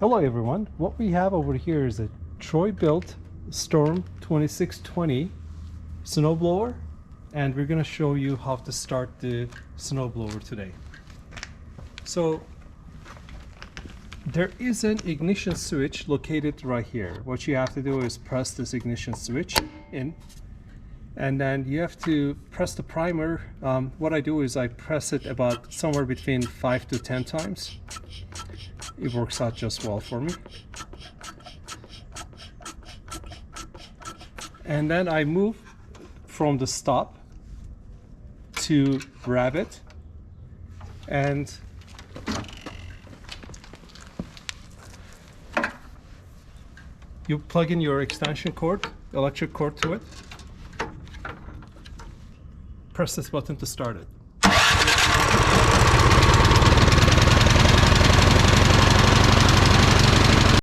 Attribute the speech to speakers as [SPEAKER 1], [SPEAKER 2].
[SPEAKER 1] Hello everyone, what we have over here is a TroyBuilt Storm 2620 snowblower, and we're going to show you how to start the snowblower today. So there is an ignition switch located right here. What you have to do is press this ignition switch in, and then you have to press the primer. What I do is I press it about somewhere between 5 to 10 times. It works out just well for me. And then I move from the stop to grab it, and you plug in your extension cord, electric cord to it. Press this button to start it.